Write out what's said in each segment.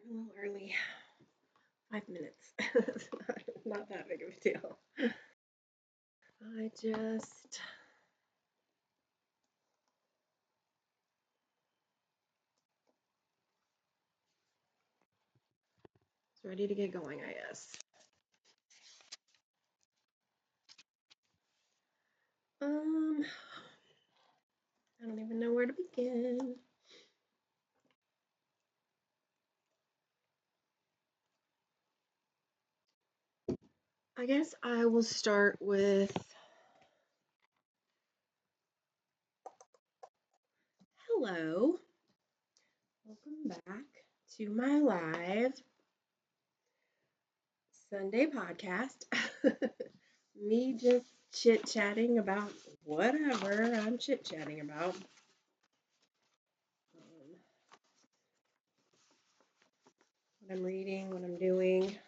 A little early. 5 minutes. It's not that big of a deal. I just was ready to get going, I guess. Um, I don't even know where to begin. I guess I will start with hello. Welcome back to my live Sunday podcast. Me just chit chatting about whatever I'm chit chatting about. What I'm reading, what I'm doing.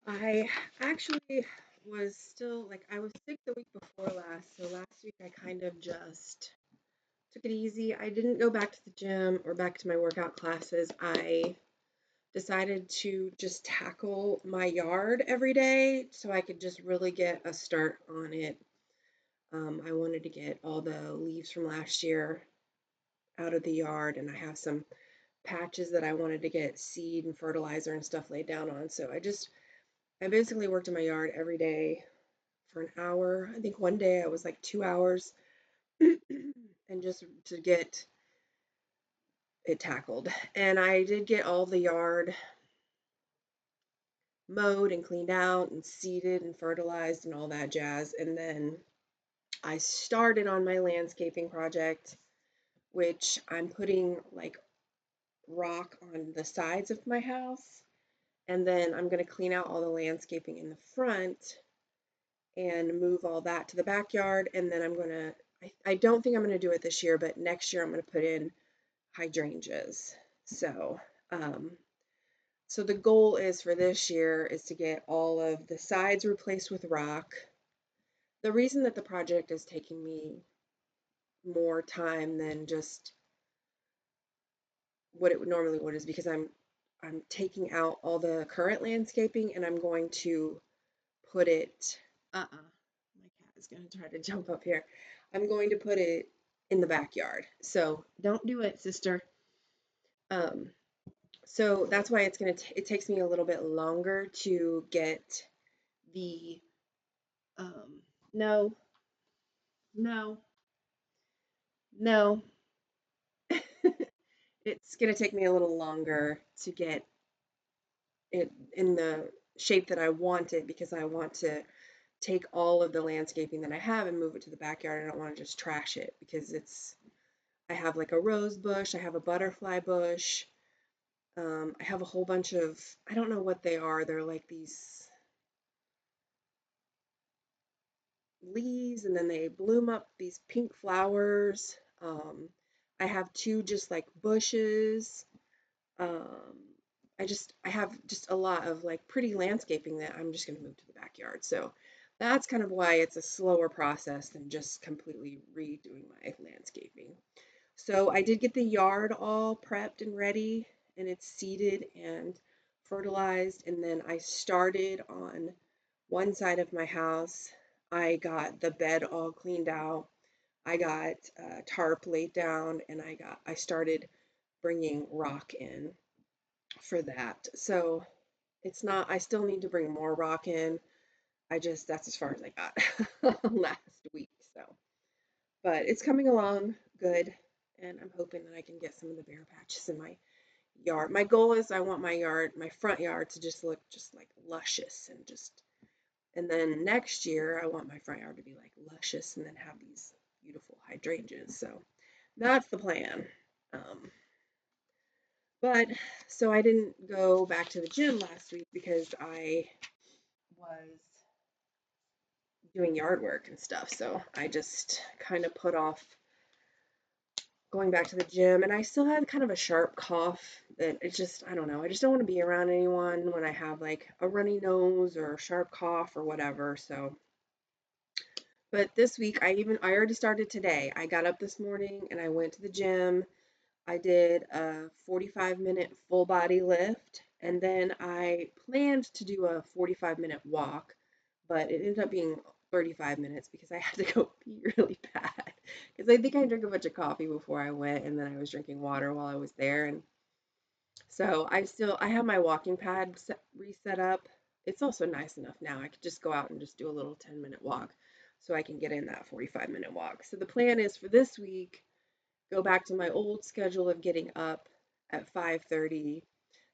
I actually was still like I was sick the week before last, so last week I kind of just took it easy. I didn't go back to the gym or back to my workout classes. I decided to just tackle my yard every day so I could just really get a start on it. I wanted to get all the leaves from last year out of the yard, and I have some patches that I wanted to get seed and fertilizer and stuff laid down on. So I basically worked in my yard every day for an hour. I think one day I was like 2 hours and just to get it tackled. And I did get all the yard mowed and cleaned out and seeded and fertilized and all that jazz. And then I started on my landscaping project, which I'm putting like rock on the sides of my house. And then I'm going to clean out all the landscaping in the front and move all that to the backyard. And then I don't think I'm going to do it this year, but next year I'm going to put in hydrangeas. So, um, so the goal is for this year is to get all of the sides replaced with rock. The reason that the project is taking me more time than just what it normally would is because I'm taking out all the current landscaping and I'm going to put it my cat is going to try to jump up here. I'm going to put it in the backyard. So don't do it, sister. Um, so that's why it takes me a little bit longer to get the um, no, no, no. It's gonna take me a little longer to get it in the shape that I want it because I want to take all of the landscaping that I have and move it to the backyard. I don't want to just trash it because I have like a rose bush, I have a butterfly bush, I have a whole bunch of, I don't know what they are. They're like these leaves and then they bloom up these pink flowers. I have two just like bushes. Um, I have just a lot of like pretty landscaping that I'm just going to move to the backyard. So that's kind of why it's a slower process than just completely redoing my landscaping. So I did get the yard all prepped and ready, and it's seeded and fertilized. And then I started on one side of my house. I got the bed all cleaned out. I got tarp laid down, and I started bringing rock in for that. So it's not, I still need to bring more rock in. That's as far as I got last week. So, but it's coming along good. And I'm hoping that I can get some of the bare patches in my yard. My goal is I want my front yard to just look just like luscious and then next year I want my front yard to be like luscious and then have these beautiful hydrangeas. So that's the plan. Um, But so I didn't go back to the gym last week because I was doing yard work and stuff. So I just kind of put off going back to the gym and I still had kind of a sharp cough that it's just, I don't know. I just don't want to be around anyone when I have like a runny nose or a sharp cough or whatever. So, but this week I already started today. I got up this morning and I went to the gym. I did a 45-minute full body lift, and then I planned to do a 45-minute walk, but it ended up being 35 minutes because I had to go pee really bad. Because I think I drank a bunch of coffee before I went, and then I was drinking water while I was there. And so I have my walking pad reset up. It's also nice enough now. I could just go out and just do a little 10-minute walk so I can get in that 45-minute walk. So the plan is for this week, go back to my old schedule of getting up at 5:30,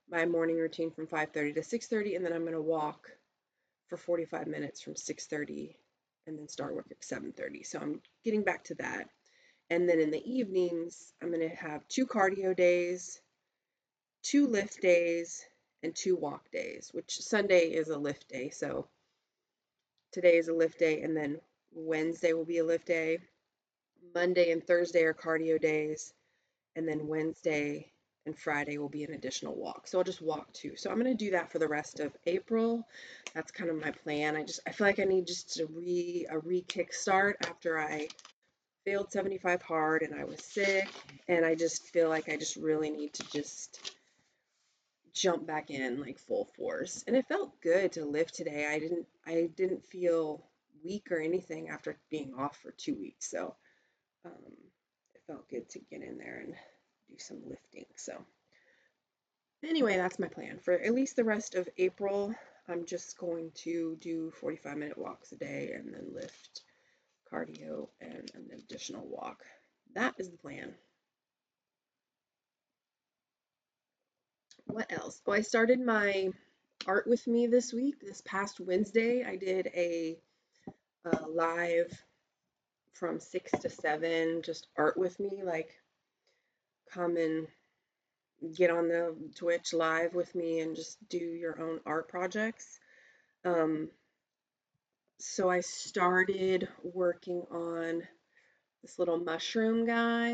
my morning routine from 5:30 to 6:30, and then I'm going to walk for 45 minutes from 6:30 and then start work at 7:30. So I'm getting back to that. And then in the evenings, I'm going to have 2 cardio days, 2 lift days, and 2 walk days, which Sunday is a lift day. So today is a lift day, and then Wednesday will be a lift day. Monday and Thursday are cardio days, and then Wednesday and Friday will be an additional walk. So I'll just walk too. So I'm going to do that for the rest of April. That's kind of my plan. I feel like I need just a kickstart after I failed 75 hard and I was sick, and I just feel like I just really need to just jump back in like full force. And it felt good to lift today. I didn't feel weak or anything after being off for 2 weeks. So um, it felt good to get in there and do some lifting. So anyway, that's my plan for at least the rest of April. I'm just going to do 45-minute walks a day and then lift, cardio, and an additional walk. That is the plan. What else? Oh, I started my art with me this week. This past Wednesday, I did a live from 6 to 7, just art with me. Like, come and get on the Twitch live with me and just do your own art projects. Um, so I started working on this little mushroom guy.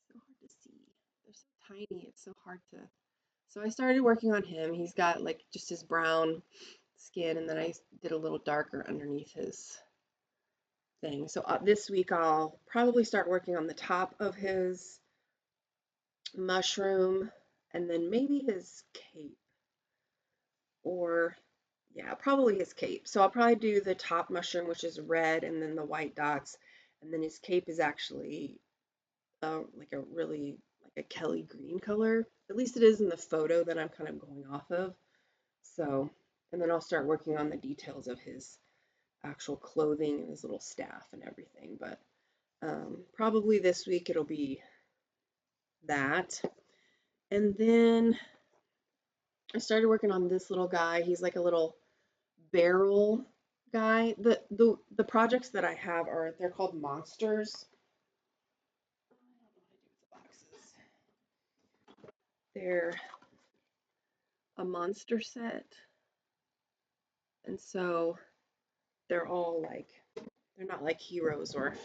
So hard to see. They're so tiny, it's so hard to. So I started working on him. He's got like just his brown skin, and then I did a little darker underneath his thing. So this week I'll probably start working on the top of his mushroom and then maybe his cape, or yeah, probably his cape. So I'll probably do the top mushroom, which is red, and then the white dots, and then his cape is actually like a really like a Kelly green color. At least it is in the photo that I'm kind of going off of. So, and then I'll start working on the details of his actual clothing and his little staff and everything. But probably this week it'll be that. And then I started working on this little guy. He's like a little barrel guy. The projects that I have are they're called monsters. They're a monster set, and so they're all like they're not like heroes or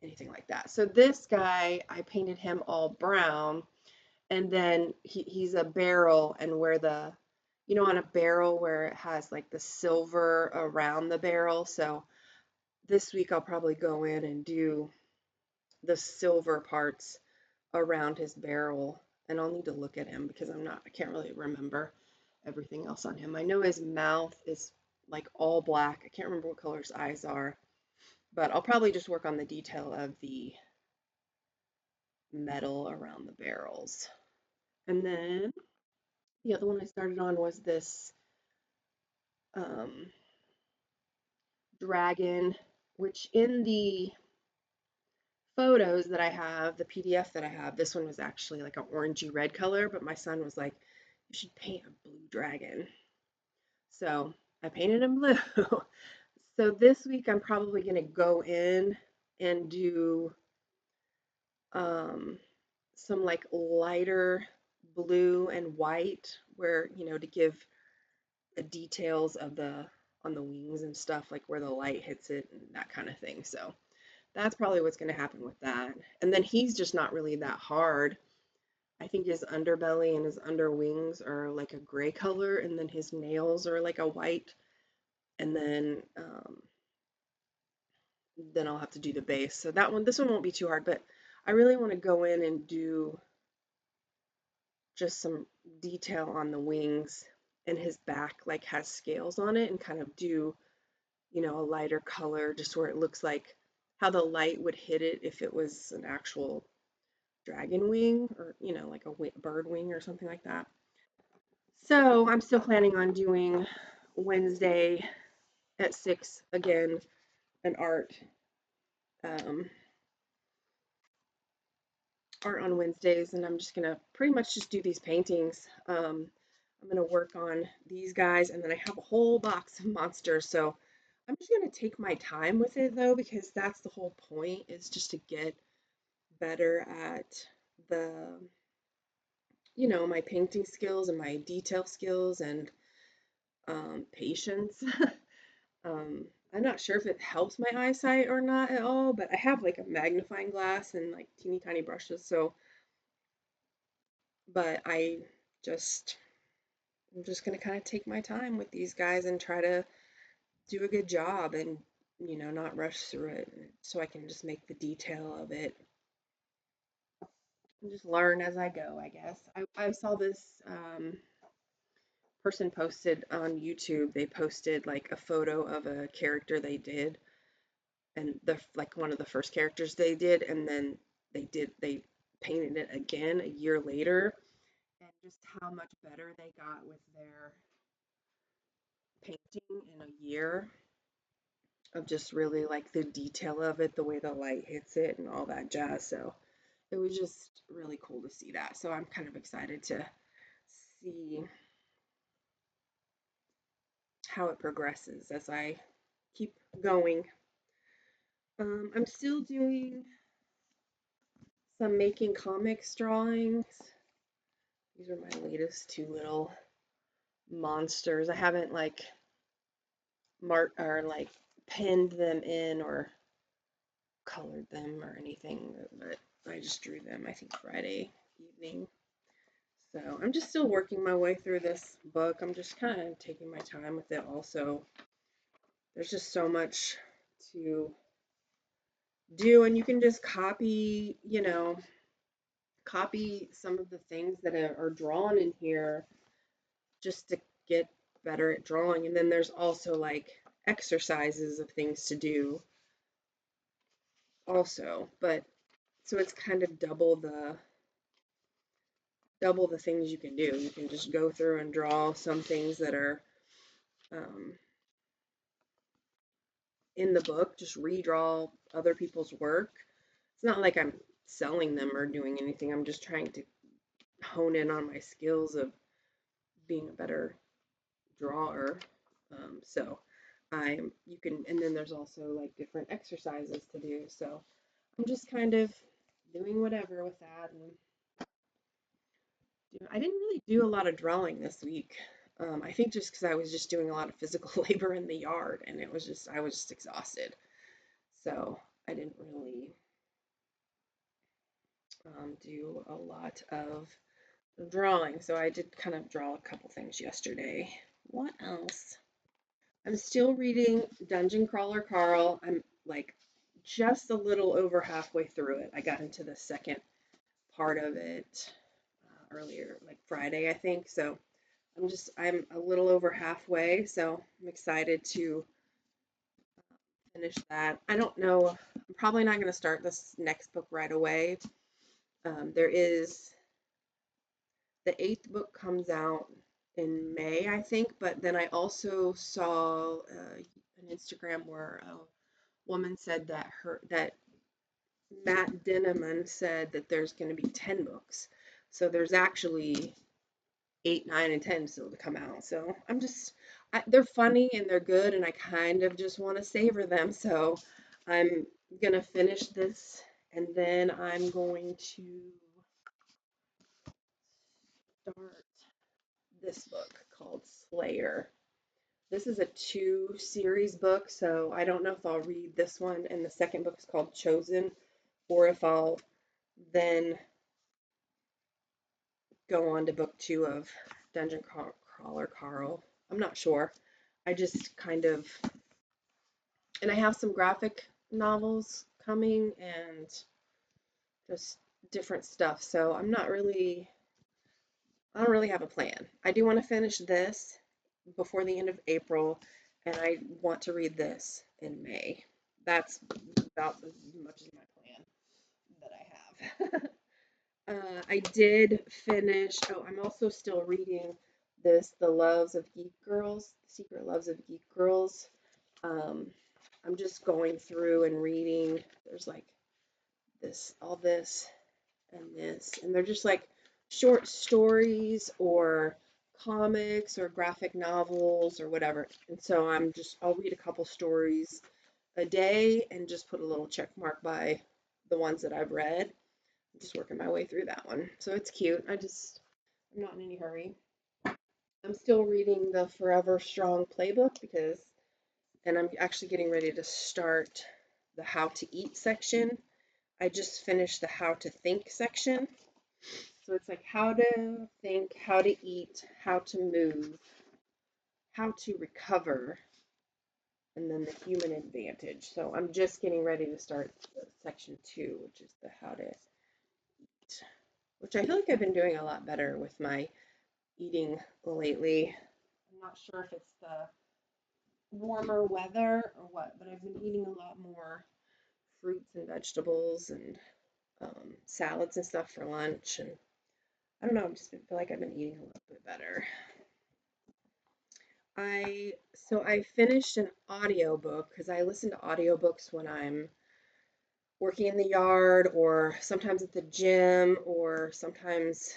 anything like that. So this guy, I painted him all brown, and then he's a barrel, and where the on a barrel where it has like the silver around the barrel. So this week I'll probably go in and do the silver parts around his barrel, and I'll need to look at him because I can't really remember everything else on him. I know his mouth is like all black. I can't remember what color his eyes are, but I'll probably just work on the detail of the metal around the barrels. And then the other one I started on was this um, dragon, which in the photos that I have, the PDF that I have, this one was actually like an orangey red color, but my son was like, you should paint a blue dragon. So I painted him blue. So this week I'm probably going to go in and do um, some like lighter blue and white where, to give the details of the on the wings and stuff, like where the light hits it and that kind of thing. So that's probably what's going to happen with that. And then he's just not really that hard. I think his underbelly and his under wings are like a gray color, and then his nails are like a white. And then I'll have to do the base. So this one won't be too hard. But I really want to go in and do just some detail on the wings, and his back like has scales on it, and kind of do, a lighter color just where it looks like how the light would hit it if it was an actual dragon wing, or like a bird wing or something like that. So I'm still planning on doing Wednesday at 6 again, an um, art on Wednesdays, and I'm just gonna pretty much just do these paintings. I'm gonna work on these guys, and then I have a whole box of monsters, so I'm just gonna take my time with it though, because that's the whole point, is just to get better at the, my painting skills and my detail skills and patience. I'm not sure if it helps my eyesight or not at all, but I have like a magnifying glass and like teeny tiny brushes, so but just I'm just gonna kind of take my time with these guys and try to do a good job, and not rush through it, so I can just make the detail of it and just learn as I go, I guess. I saw this person posted on YouTube. They posted like a photo of a character they did, and the like one of the first characters they did, and then they painted it again a year later, and just how much better they got with their painting in a year, of just really like the detail of it, the way the light hits it and all that jazz. So it was just really cool to see that. So I'm kind of excited to see how it progresses as I keep going. I'm still doing some making comics drawings. These are my latest two little monsters. I haven't like marked or like pinned them in or colored them or anything, but I just drew them, I think, Friday evening. So I'm just still working my way through this book. I'm just kind of taking my time with it also. There's just so much to do, and you can just copy some of the things that are drawn in here just to get better at drawing. And then there's also like exercises of things to do also. But so it's kind of double the things you can do. You can just go through and draw some things that are um, in the book, just redraw other people's work. It's not like I'm selling them or doing anything. I'm just trying to hone in on my skills of being a better drawer. So you can, and then there's also like different exercises to do. So I'm just kind of doing whatever with that. And I didn't really do a lot of drawing this week. I think just because I was just doing a lot of physical labor in the yard, and I was just exhausted. So I didn't really do a lot of drawing. So I did kind of draw a couple things yesterday. What else? I'm still reading Dungeon Crawler Carl. I'm like just a little over halfway through it. I got into the second part of it earlier, like Friday, I think. So I'm a little over halfway. So I'm excited to finish that. I don't know. I'm probably not going to start this next book right away. There is the eighth book comes out in May, I think, but then I also saw an Instagram where a woman said that Matt Dinneman said that there's going to be 10 books. So there's actually 8, 9, and 10 still to come out. So they're funny and they're good, and I kind of just want to savor them. So I'm gonna finish this, and then I'm going to start this book called Slayer. This is a two series book, so I don't know if I'll read this one, and the second book is called Chosen, or if I'll then go on to book two of Dungeon Crawler Carl. I'm not sure. I just kind of, and I have some graphic novels coming, and just different stuff. So I don't really have a plan. I do want to finish this before the end of April, and I want to read this in May. That's about as much as my plan that I have. I did finish. Oh, I'm also still reading this, The Loves of Geek Girls, The Secret Loves of Geek Girls. Um, I'm just going through and reading. There's like all this, and they're just like short stories or comics or graphic novels or whatever. And so I'll read a couple stories a day and just put a little check mark by the ones that I've read. I'm just working my way through that one. So it's cute. I'm not in any hurry. I'm still reading the Forever Strong playbook and I'm actually getting ready to start the How to Eat section. I just finished the How to Think section. So it's like how to think, how to eat, how to move, how to recover, and then the human advantage. So I'm just getting ready to start section 2, which is the how to eat, which I feel like I've been doing a lot better with my eating lately. I'm not sure if it's the warmer weather or what, but I've been eating a lot more fruits and vegetables and salads and stuff for lunch. And I don't know, I just feel like I've been eating a little bit better. I finished an audiobook because I listen to audiobooks when I'm working in the yard or sometimes at the gym or sometimes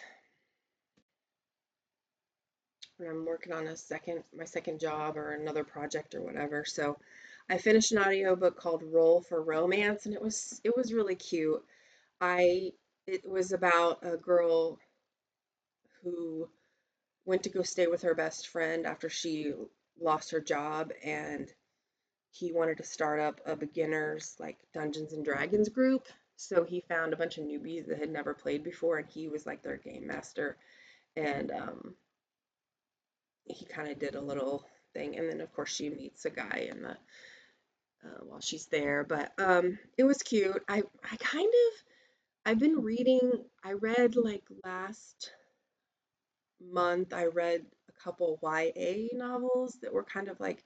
when I'm working on my second job or another project or whatever. So I finished an audiobook called Roll for Romance, and it was really cute. I It was about a girl who went to go stay with her best friend after she lost her job, and he wanted to start up a beginners like Dungeons and Dragons group. So he found a bunch of newbies that had never played before, and he was like their game master. And he kind of did a little thing, and then of course she meets a guy in the while she's there. But it was cute. I've been reading. I read like last month. I read a couple YA novels that were kind of like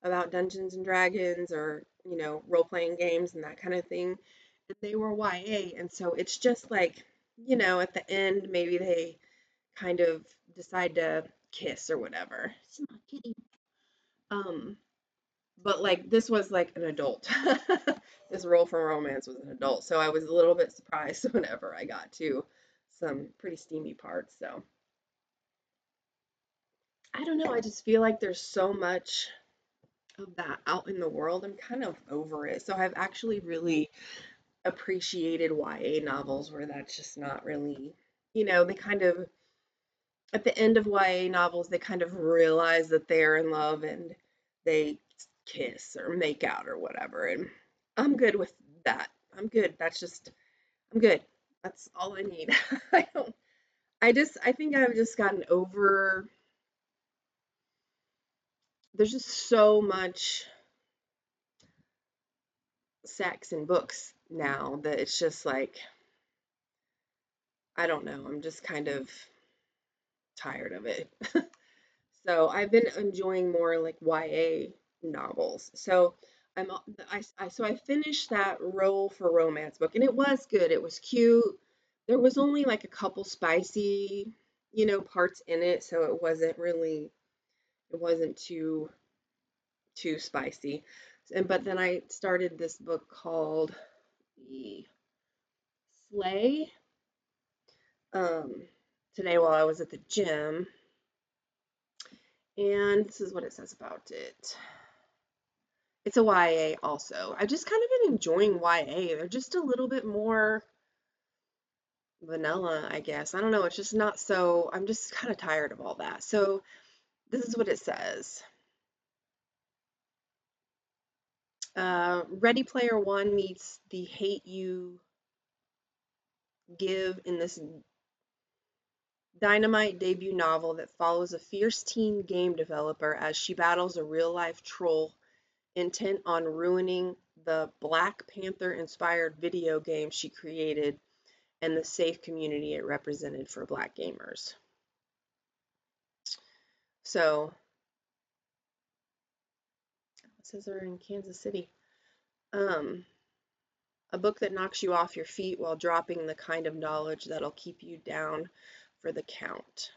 about Dungeons and Dragons or, role playing games and that kind of thing. And they were YA. And so it's just like, at the end, maybe they kind of decide to kiss or whatever. It's my kitty. Um, but like this was like an adult. This role for romance was an adult. So I was a little bit surprised whenever I got to some pretty steamy parts. So I don't know. I just feel like there's so much of that out in the world. I'm kind of over it. So I've actually really appreciated YA novels where that's just not really, they kind of, at the end of YA novels, they kind of realize that they're in love and they kiss or make out or whatever. And I'm good with that. I'm good. I'm good. That's all I need. I don't, I think I've just gotten over, there's just so much sex in books now that it's just like, I don't know. I'm just kind of tired of it. So I've been enjoying more like YA novels. So I finished that Roll for Romance book and it was good. It was cute. There was only like a couple spicy, parts in it, so it wasn't too spicy. And but then I started this book called The Slay um today while I was at the gym. And this is what it says about it. It's a YA also. I've just kind of been enjoying YA. They're just a little bit more vanilla, I guess. I don't know. It's just not so. I'm just kind of tired of all that. So this is what it says. Ready Player One meets the hate you give in this dynamite debut novel that follows a fierce teen game developer as she battles a real life troll intent on ruining the Black Panther inspired video game she created and the safe community it represented for Black gamers. So, it says they're in Kansas City. Um, a book that knocks you off your feet while dropping the kind of knowledge that'll keep you down for the count.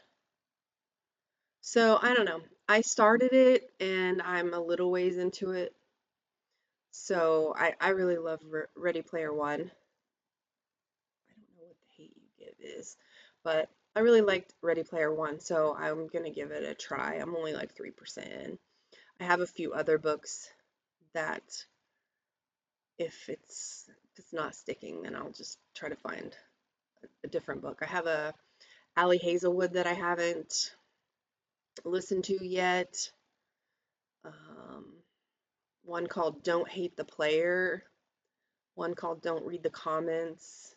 So, I don't know. I started it and I'm a little ways into it. So, I really love Ready Player One. I don't know what the hate you give is, but I really liked Ready Player One, so I'm gonna give it a try. I'm only like 3% in. I have a few other books that if it's not sticking, then I'll just try to find a different book. I have a Ali Hazelwood that I haven't listened to yet. Um, one called Don't Hate the Player. One called Don't Read the Comments.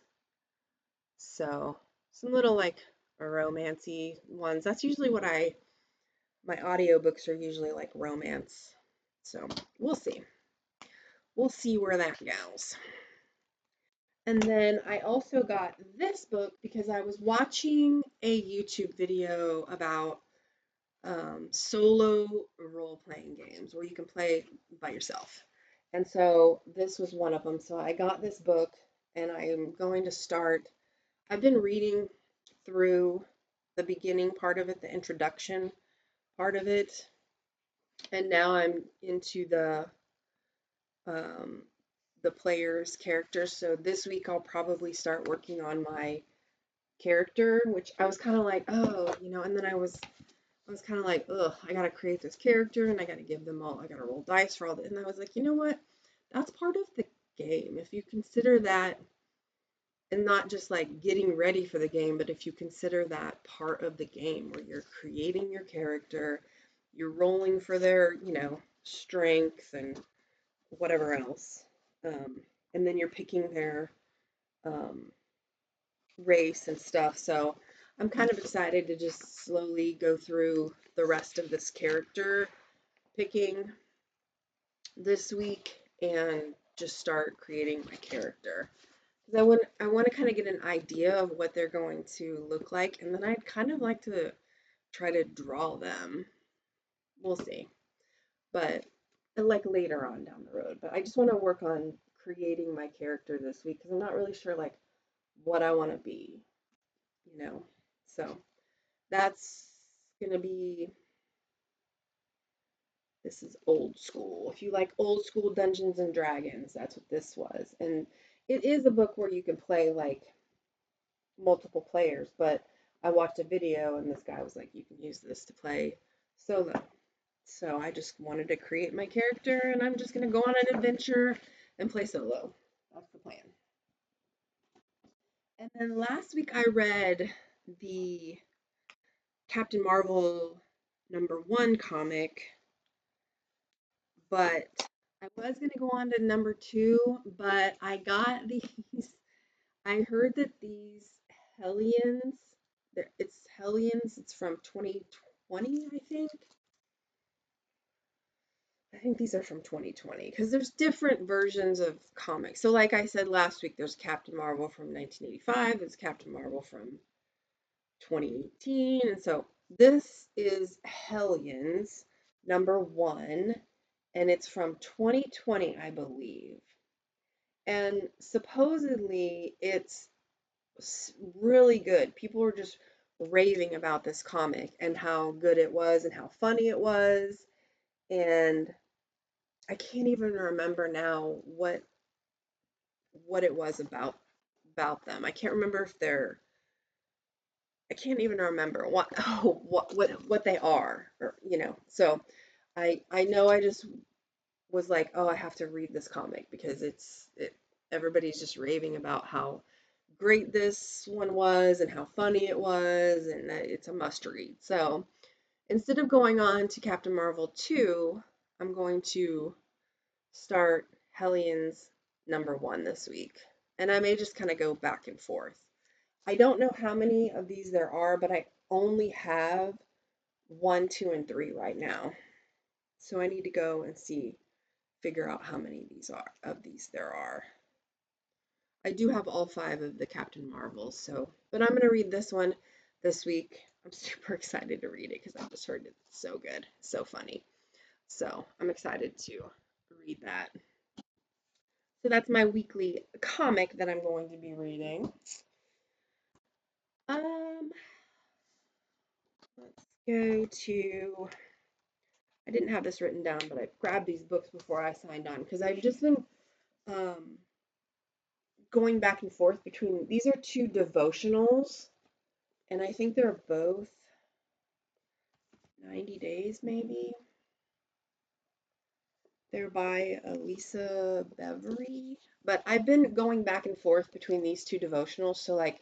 So some little like romancy ones. That's usually what my audiobooks are usually like romance. So we'll see. We'll see where that goes. And then I also got this book because I was watching a YouTube video about solo role-playing games where you can play by yourself. And so this was one of them. So I got this book and I am going to start. I've been reading through the beginning part of it, the introduction part of it, and now I'm into um, the player's characters. So this week I'll probably start working on my character, which I was kind of like, oh, and then I was kind of like, ugh, I gotta create this character and I gotta give them all, I gotta roll dice for all that. And I was like, you know what? That's part of the game. If you consider that, and not just like getting ready for the game, but if you consider that part of the game where you're creating your character, you're rolling for their, strength and whatever else. Um, and then you're picking their um, race and stuff. So I'm kind of excited to just slowly go through the rest of this character picking this week and just start creating my character. Because I want to kind of get an idea of what they're going to look like, and then I'd kind of like to try to draw them. We'll see. But like later on down the road. But I just want to work on creating my character this week because I'm not really sure like what I want to be, you know. So that's gonna be this is old school. If you like old school Dungeons and Dragons, that's what this was. And it is a book where you can play like multiple players, but I watched a video and this guy was like, you can use this to play solo. So I just wanted to create my character and I'm just gonna go on an adventure and play solo. That's the plan. And then last week I read the Captain Marvel #1 comic, but I was gonna go on to #2, but I got these. I heard that these Hellions, it's Hellions, it's from 2020, I think. I think these are from 2020 because there's different versions of comics. So, like I said last week, there's Captain Marvel from 1985, there's Captain Marvel from 2018, and so this is Hellions #1, and it's from 2020, I believe. And supposedly it's really good. People were just raving about this comic and how good it was and how funny it was. And I can't even remember now what it was about them. I can't remember if they're I can't even remember what oh, what they are or So I know I just was like, oh, I have to read this comic because everybody's just raving about how great this one was and how funny it was and that it's a must read. So instead of going on to Captain Marvel 2, I'm going to start Hellions #1 this week. And I may just kind of go back and forth. I don't know how many of these there are, but I only have 1, 2, and 3 right now. So I need to go and figure out how many of these there are. I do have all five of the Captain Marvels, so but I'm gonna read this one this week. I'm super excited to read it because I just heard it's so good, so funny. So I'm excited to read that. So that's my weekly comic that I'm going to be reading. Um, let's go to. I didn't have this written down, but I grabbed these books before I signed on because I've just been um, going back and forth between. These are two devotionals, and I think they're both 90 days, maybe. They're by Lisa Bevery. But I've been going back and forth between these two devotionals. So, like,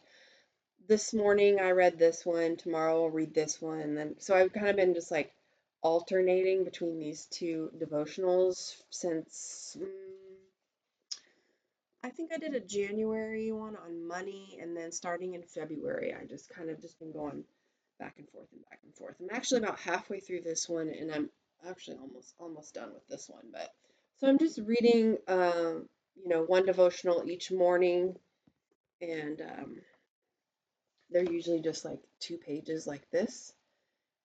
this morning I read this one, tomorrow I'll read this one. And then, so I've kind of been just like alternating between these two devotionals since I think I did a January one on money. And then starting in February, I just kind of just been going back and forth and back and forth. I'm actually about halfway through this one, and I'm actually almost done with this one. But so I'm just reading, one devotional each morning, and they're usually just like 2 pages like this,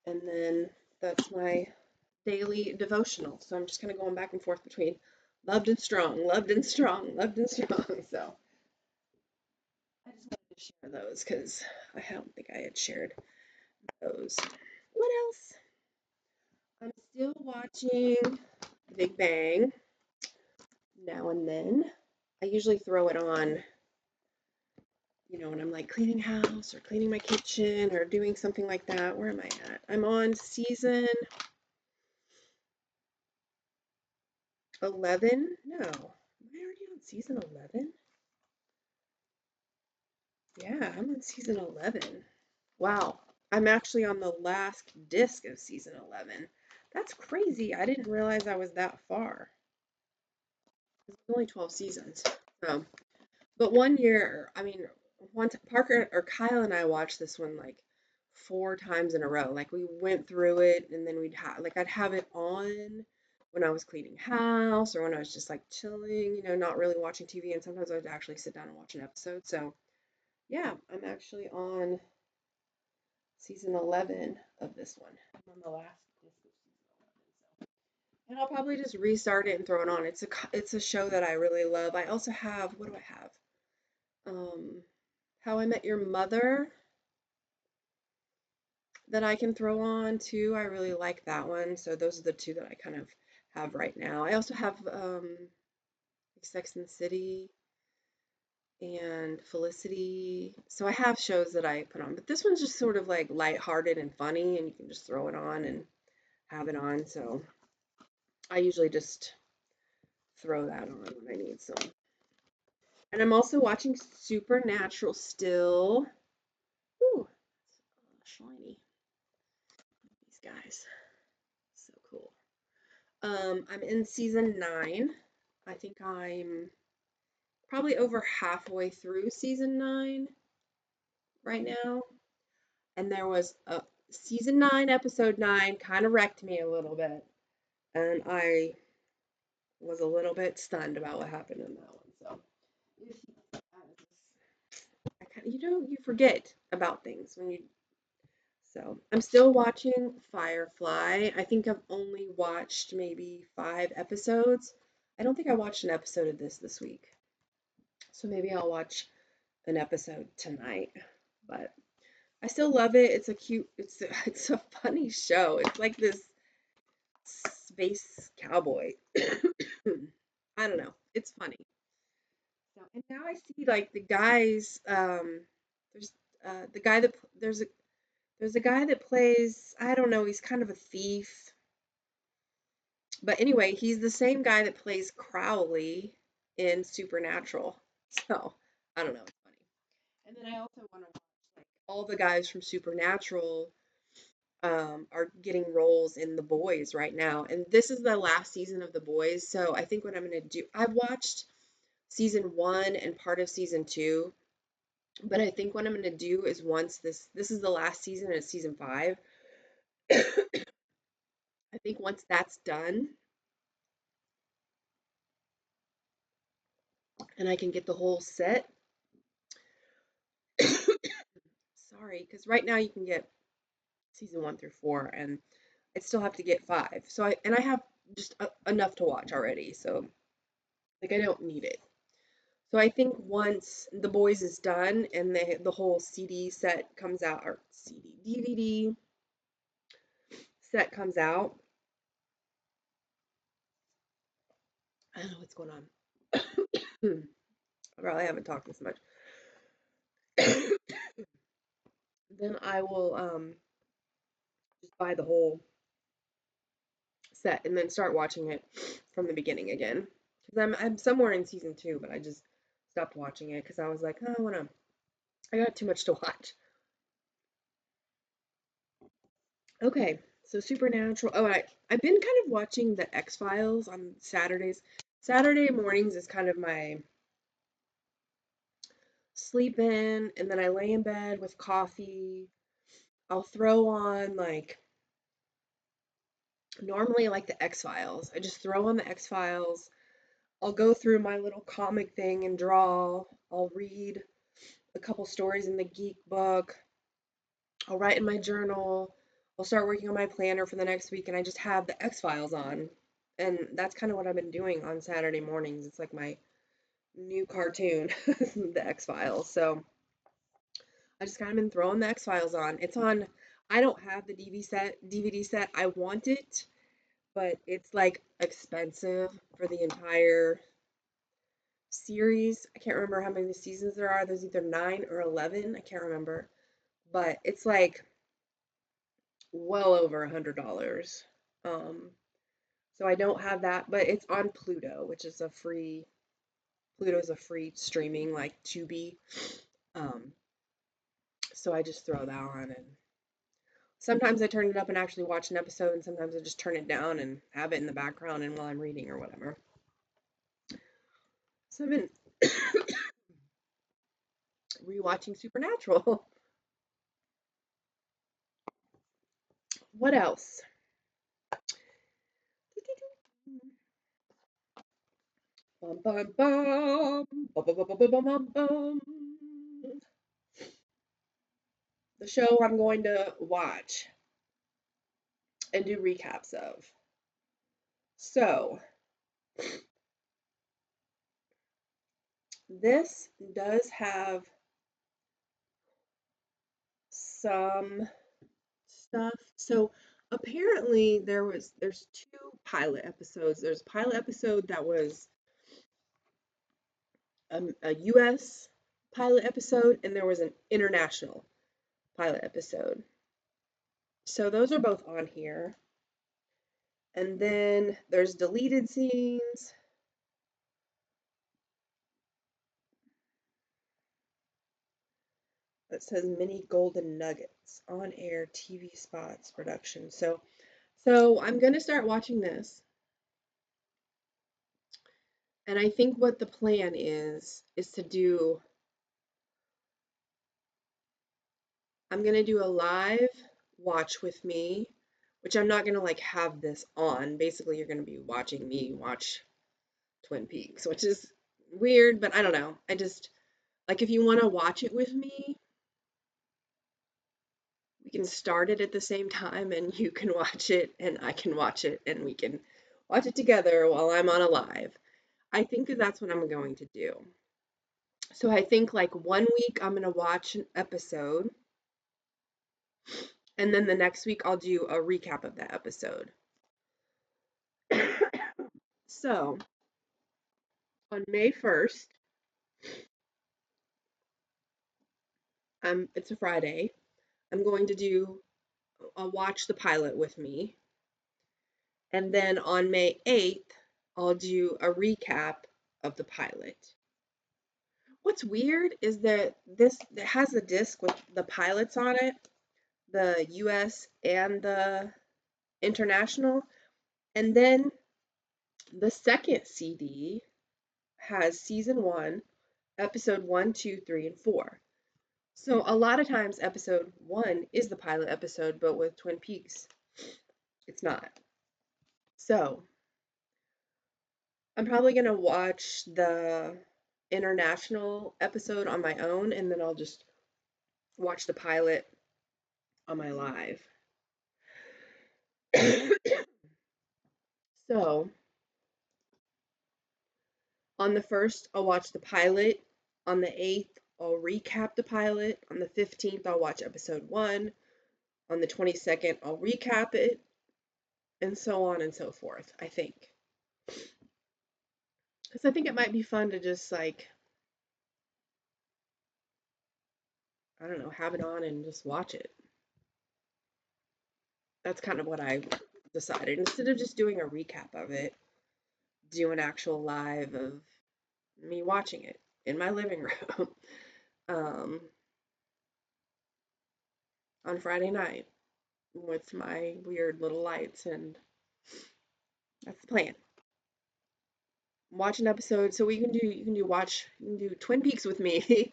and then that's my daily devotional. So I'm just kind of going back and forth between loved and strong, loved and strong, loved and strong. So I just wanted to share those because I don't think I had shared those. What else? I'm still watching Big Bang now and then. I usually throw it on, when I'm like cleaning house or cleaning my kitchen or doing something like that. Where am I at? I'm on season 11. No, am I already on season 11? Yeah, I'm on season 11. Wow, I'm actually on the last disc of season 11. That's crazy. I didn't realize I was that far. It's only 12 seasons. So. But one year, I mean, once Parker or Kyle and I watched this one like 4 times in a row. Like we went through it, and then I'd have it on when I was cleaning house or when I was just like chilling, not really watching TV. And sometimes I'd actually sit down and watch an episode. So yeah, I'm actually on season 11 of this one. I'm on the last disc of season 11. So, and I'll probably just restart it and throw it on. It's a show that I really love. I also have, what do I have? How I Met Your Mother that I can throw on too. I really like that one. So those are the two that I kind of have right now. I also have Sex and the City and Felicity. So I have shows that I put on, but this one's just sort of like lighthearted and funny, and you can just throw it on and have it on. So I usually just throw that on when I need some. And I'm also watching Supernatural still. Ooh, shiny. These guys. So cool. I'm in season 9. I think I'm probably over halfway through season 9 right now. And there was a season 9, episode 9 kind of wrecked me a little bit. And I was a little bit stunned about what happened in that one. So, if you forget about things when you. So, I'm still watching Firefly. I think I've only watched maybe 5 episodes. I don't think I watched an episode of this week. So maybe I'll watch an episode tonight. But I still love it. It's a funny show. It's like this space cowboy. I don't know. It's funny. So, and now I see like the guys. There's the guy that there's a guy that plays. I don't know. He's kind of a thief. But anyway, he's the same guy that plays Crowley in Supernatural. So I don't know. It's funny. And then I also want to watch like all the guys from Supernatural are getting roles in The Boys right now. And this is the last season of The Boys. So I think what I'm going to do, I've watched season 1 and part of season 2. But I think what I'm going to do is once this is the last season and it's season 5. I think once that's done and I can get the whole set. Sorry, because right now you can get season 1 through 4, and I still have to get 5. So I have just enough to watch already. So like I don't need it. So I think once The Boys is done and the whole CD set comes out, or CD DVD set comes out, I don't know what's going on. I probably haven't talked this much. Then I will just buy the whole set and then start watching it from the beginning again. Because I'm somewhere in season 2, but I just stopped watching it because I was like, oh, I got too much to watch. Okay, so Supernatural. Oh, I've been kind of watching the X-Files on Saturdays. Saturday mornings is kind of my sleep in, and then I lay in bed with coffee. I'll throw on like normally like the X-Files. I just throw on the X-Files. I'll go through my little comic thing and draw. I'll read a couple stories in the geek book. I'll write in my journal. I'll start working on my planner for the next week, and I just have the X-Files on. And that's kind of what I've been doing on Saturday mornings. It's like my new cartoon, the X-Files. So I just kind of been throwing the X-Files on. It's on. I don't have the DVD set. I want it, but it's like expensive for the entire series. I can't remember how many seasons there are. There's either 9 or 11. I can't remember, but it's like well over $100. Um, so I don't have that, but it's on Pluto, which is a free. Pluto is a free streaming like Tubi. Um, so I just throw that on, and sometimes I turn it up and actually watch an episode, and sometimes I just turn it down and have it in the background and while I'm reading or whatever. So I've been rewatching Supernatural. What else? Bum, bum, bum. Bum, bum, bum, bum, bum, bum, bum. The show I'm going to watch and do recaps of. So, this does have some stuff. So, apparently there's 2 pilot episodes. There's a pilot episode that was a US pilot episode, and there was an international pilot episode. So those are both on here. And then there's deleted scenes. That says mini golden nuggets on air TV spots production. So I'm gonna start watching this. And I think what the plan is to do, I'm gonna do a live watch with me, which I'm not gonna like have this on. Basically, you're gonna be watching me watch Twin Peaks, which is weird, but I don't know. I just like if you want to watch it with me, we can start it at the same time and you can watch it and I can watch it and we can watch it together while I'm on a live. I think that that's what I'm going to do. So I think like one week I'm going to watch an episode and then the next week I'll do a recap of that episode. So on May 1st, it's a Friday, I'm going to do a watch the pilot with me. And then on May 8th, I'll do a recap of the pilot. What's weird is that this it has a disc with the pilots on it, the US and the international, and then the second CD has season 1, episode 1, 2, 3, and 4. So a lot of times episode 1 is the pilot episode, but with Twin Peaks, it's not. So I'm probably gonna watch the international episode on my own, and then I'll just watch the pilot on my live. So on the 1st, I'll watch the pilot. On the 8th, I'll recap the pilot. On the 15th, I'll watch episode 1. On the 22nd, I'll recap it, and so on and so forth, I think. Because I think it might be fun to just, like, I don't know, have it on and just watch it. That's kind of what I decided. Instead of just doing a recap of it, do an actual live of me watching it in my living room um, on Friday night with my weird little lights, and that's the plan. Watch an episode, so you can do Twin Peaks with me.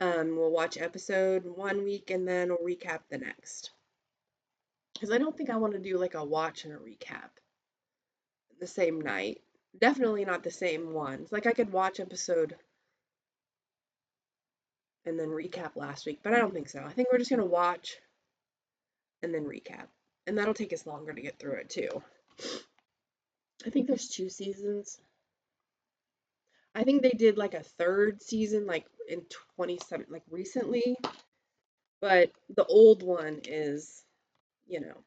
We'll watch episode 1 week and then we'll recap the next. Because I don't think I want to do like a watch and a recap the same night. Definitely not the same ones. Like I could watch episode and then recap last week, but I don't think so. I think we're just gonna watch and then recap. And that'll take us longer to get through it too. I think there's 2 seasons. I think they did like a third season like in 27 like recently, but the old one is, you know,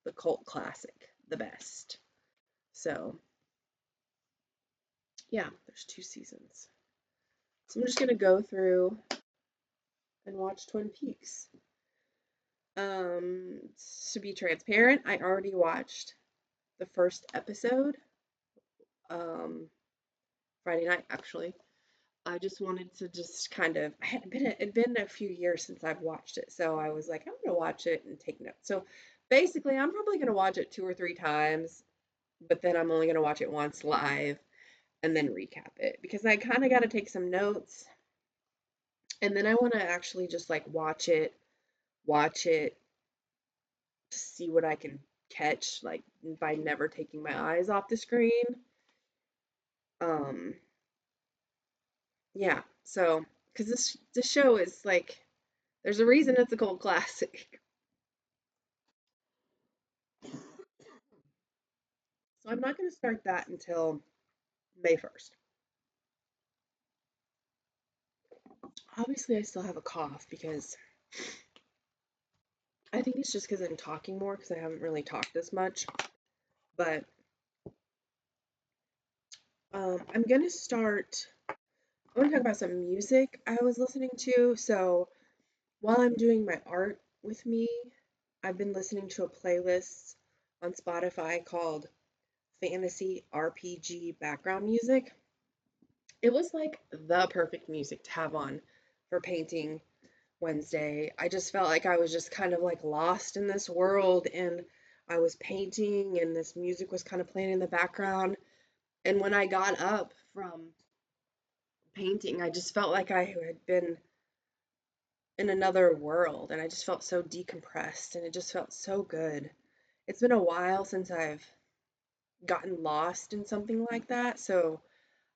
the cult classic, the best. So, yeah, there's 2 seasons. So I'm just gonna go through and watch Twin Peaks. To be transparent, I already watched the first episode, um, Friday night actually. I just wanted to just kind of, it'd been a few years since I've watched it, so I was like, I'm gonna watch it and take notes. So basically, I'm probably gonna watch it 2 or 3 times, but then I'm only gonna watch it once live and then recap it because I kind of got to take some notes, and then I want to actually just like watch it to see what I can catch, like by never taking my eyes off the screen. Um, yeah. So, because this show is like, there's a reason it's a cult classic. So I'm not going to start that until May 1st. Obviously, I still have a cough because I think it's just because I'm talking more because I haven't really talked as much. But I'm going to start. I want to talk about some music I was listening to. So while I'm doing my art with me, I've been listening to a playlist on Spotify called Fantasy RPG Background Music. It was like the perfect music to have on for painting Wednesday. I just felt like I was just kind of like lost in this world, and I was painting and this music was kind of playing in the background. And when I got up from painting, I just felt like I had been in another world, and I just felt so decompressed and it just felt so good. It's been a while since I've gotten lost in something like that, so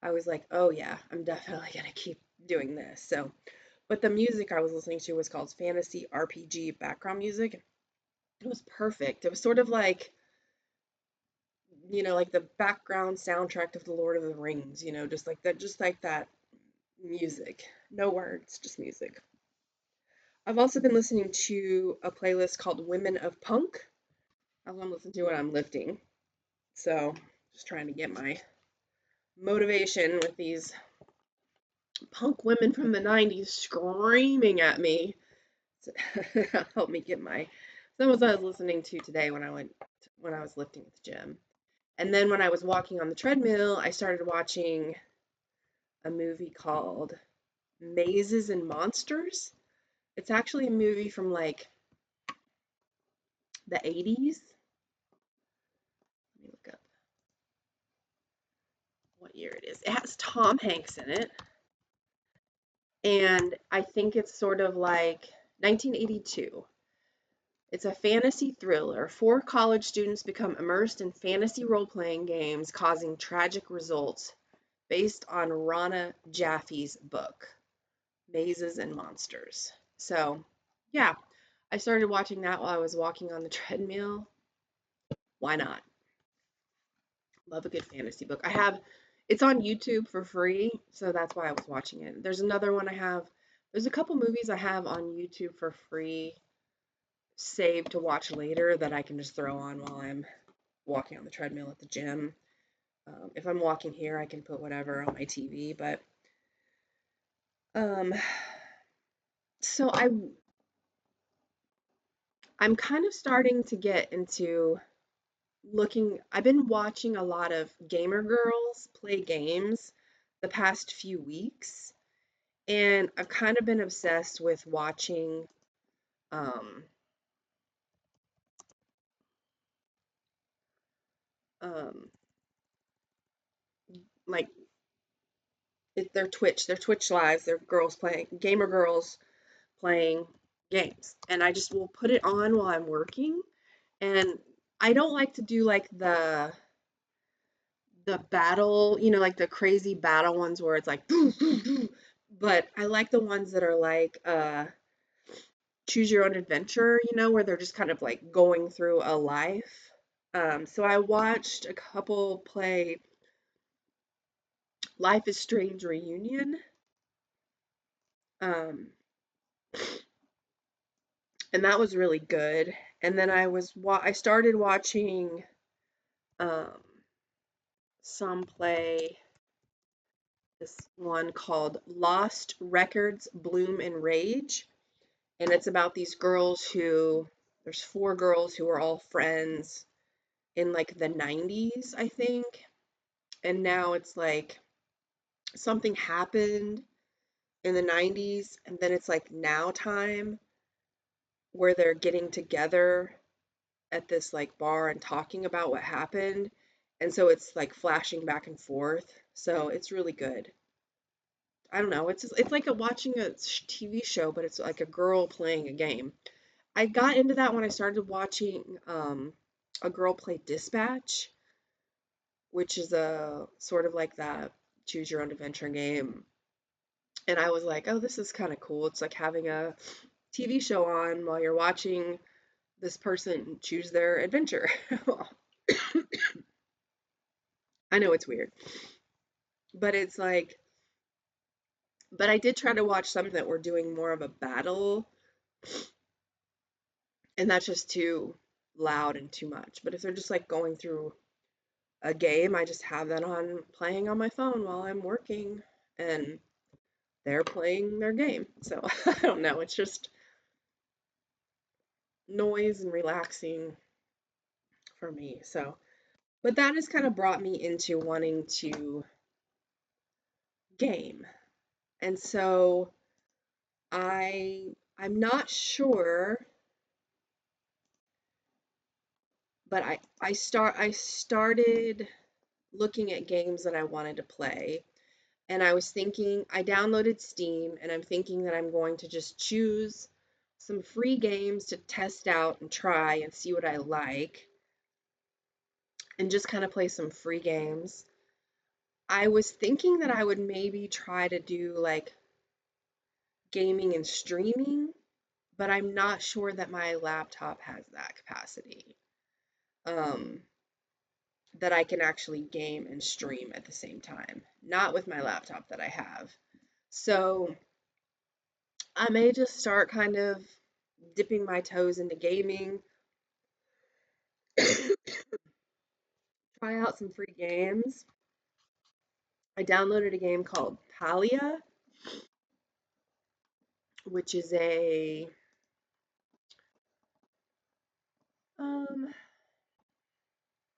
I was like, oh yeah, I'm definitely gonna keep doing this. So, but the music I was listening to was called Fantasy RPG Background Music. It was perfect. It was sort of like, like the background soundtrack of the Lord of the Rings, just like that music. No words, just music. I've also been listening to a playlist called Women of Punk. I'm listening to when I'm lifting. So, just trying to get my motivation with these punk women from the 90s screaming at me to help me get my some of what I was listening to today when I was lifting at the gym. And then when I was walking on the treadmill, I started watching a movie called Mazes and Monsters. It's actually a movie from like the 80s. Let me look up what year it is. It has Tom Hanks in it. And I think it's sort of like 1982. It's a fantasy thriller. 4 college students become immersed in fantasy role-playing games, causing tragic results based on Rana Jaffe's book, Mazes and Monsters. So, yeah, I started watching that while I was walking on the treadmill. Why not? Love a good fantasy book. It's on YouTube for free, so that's why I was watching it. There's a couple movies I have on YouTube for free, saved to watch later that I can just throw on while I'm walking on the treadmill at the gym. If I'm walking here, I can put whatever on my TV, but um, so I'm kind of starting to get into looking. I've been watching a lot of gamer girls play games the past few weeks, and I've kind of been obsessed with watching um, um, like their Twitch lives, their girls playing gamer girls playing games, and I just will put it on while I'm working. And I don't like to do like the battle, like the crazy battle ones where it's like, but I like the ones that are like choose your own adventure, where they're just kind of like going through a life. So I watched a couple play Life is Strange Reunion. Um, and that was really good. And then I started watching um some play this one called Lost Records Bloom and Rage. And it's about these there's four girls who are all friends in like the 90s, I think. And now it's like something happened in the 90s, and then it's like now time where they're getting together at this like bar and talking about what happened. And so it's like flashing back and forth. So it's really good. I don't know. It's like watching a TV show, but it's like a girl playing a game. I got into that when I started watching a girl play Dispatch, which is a sort of like that choose your own adventure game. And I was like, oh, this is kind of cool. It's like having a TV show on while you're watching this person choose their adventure. I know it's weird, but it's like, but I did try to watch some that were doing more of a battle, and that's just too loud and too much. But if they're just like going through a game, I just have that on playing on my phone while I'm working, and they're playing their game. So I don't know, it's just noise and relaxing for me. So, but that has kind of brought me into wanting to game. And so I'm not sure, but I started looking at games that I wanted to play. And I downloaded Steam, and I'm thinking that I'm going to just choose some free games to test out and try and see what I like, and just kind of play some free games. I was thinking that I would maybe try to do like gaming and streaming, but I'm not sure that my laptop has that capacity. Um, that I can actually game and stream at the same time, not with my laptop that I have. So I may just start kind of dipping my toes into gaming, try out some free games. I downloaded a game called Palia, which is um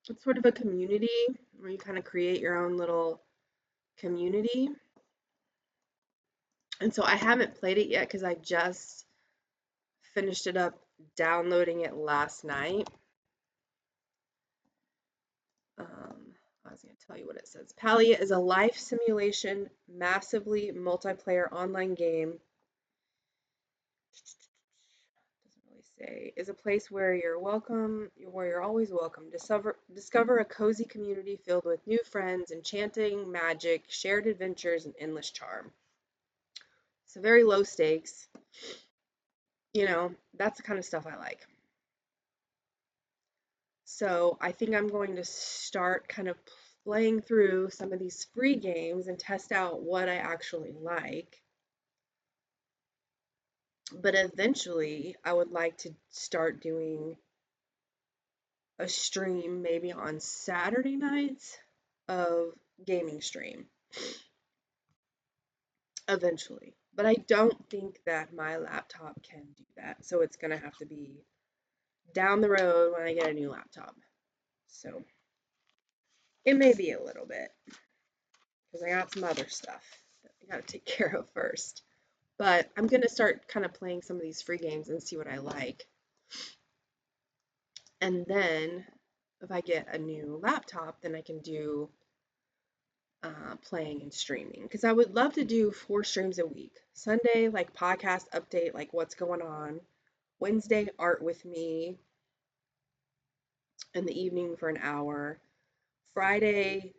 it's sort of a community where you kind of create your own little community. And so I haven't played it yet because I just finished it up downloading it last night. I was going to tell you what it says. Palia is a life simulation, massively multiplayer online game. Doesn't really say, is a place where you're welcome, where you're always welcome. Discover a cozy community filled with new friends, enchanting magic, shared adventures, and endless charm. So very low stakes. That's the kind of stuff I like. So I think I'm going to start kind of playing through some of these free games and test out what I actually like. But eventually, I would like to start doing a stream maybe on Saturday nights of gaming stream eventually. But I don't think that my laptop can do that. So it's going to have to be down the road when I get a new laptop. So it may be a little bit because I got some other stuff that I got to take care of first. But I'm going to start kind of playing some of these free games and see what I like. And then if I get a new laptop, then I can do playing and streaming. Because I would love to do 4 streams a week. Sunday, like podcast update, like what's going on. Wednesday, art with me in the evening for an hour. Friday,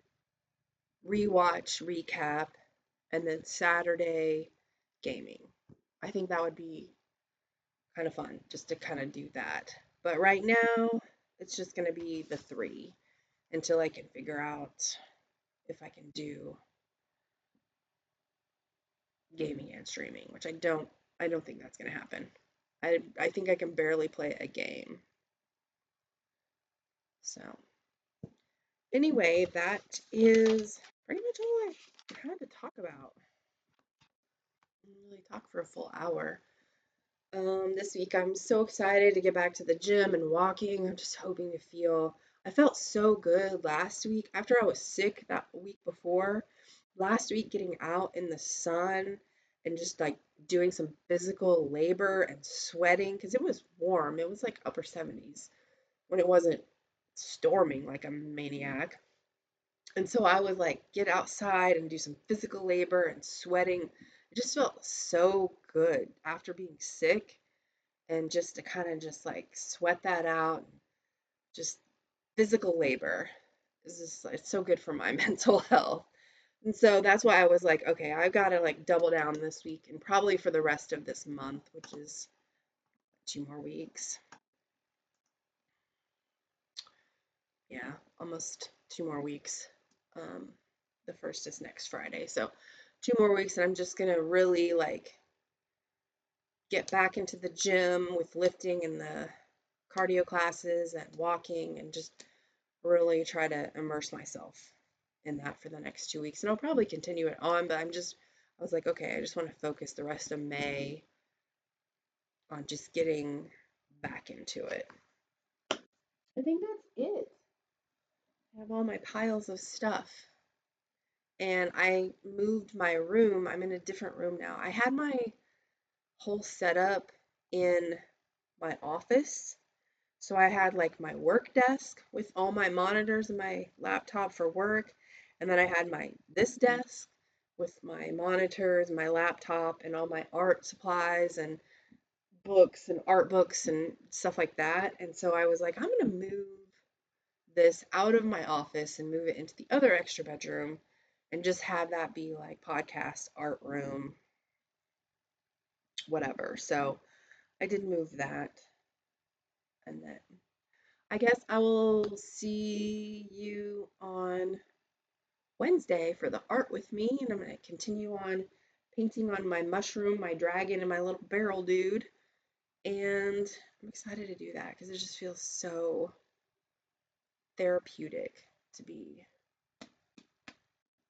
rewatch, recap. And then Saturday, gaming. I think that would be kind of fun just to kind of do that. But right now, it's just going to be the 3 until I can figure out if I can do gaming and streaming, which I don't think that's going to happen. I think I can barely play a game. So anyway, that is pretty much all I had to talk about. I didn't really talk for a full hour. This week I'm so excited to get back to the gym and walking. I'm just hoping to feel. I felt so good last week after I was sick that week before. Last week, getting out in the sun and just like doing some physical labor and sweating because it was warm. It was like upper 70s when it wasn't storming like a maniac. And so I would like get outside and do some physical labor and sweating. It just felt so good after being sick and just to kind of just like sweat that out. Just physical labor is just it's so good for my mental health. And so that's why I was like, okay, I've got to like double down this week and probably for the rest of this month, which is 2 more weeks. Yeah, almost 2 more weeks. Um, the first is next Friday. So 2 more weeks, and I'm just gonna really like get back into the gym with lifting and the cardio classes and walking and just really try to immerse myself in that for the next 2 weeks. And I'll probably continue it on, but I was like, okay, I just want to focus the rest of May on just getting back into it. I think that's it. I have all my piles of stuff. And I moved my room. I'm in a different room now. I had my whole setup in my office. So I had like my work desk with all my monitors and my laptop for work. And then I had this desk with my monitors, my laptop, and all my art supplies and books and art books and stuff like that. And so I was like, I'm going to move this out of my office and move it into the other extra bedroom and just have that be like podcast, art room, whatever. So I did move that. And then I guess I will see you on Wednesday for the art with me. And I'm going to continue on painting on my mushroom, my dragon, and my little barrel dude. And I'm excited to do that because it just feels so therapeutic to be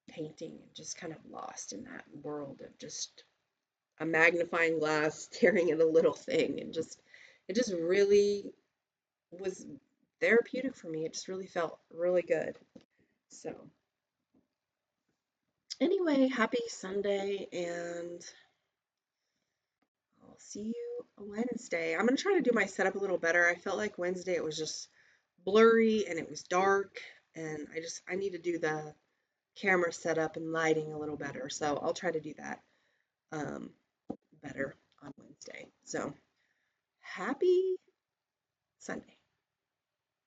painting and just kind of lost in that world of just a magnifying glass staring at a little thing and just it just really was therapeutic for me. It just really felt really good. So anyway, happy Sunday and I'll see you Wednesday. I'm gonna try to do my setup a little better. I felt like Wednesday it was just blurry and it was dark and I need to do the camera setup and lighting a little better. So I'll try to do that better on Wednesday. So happy Sunday.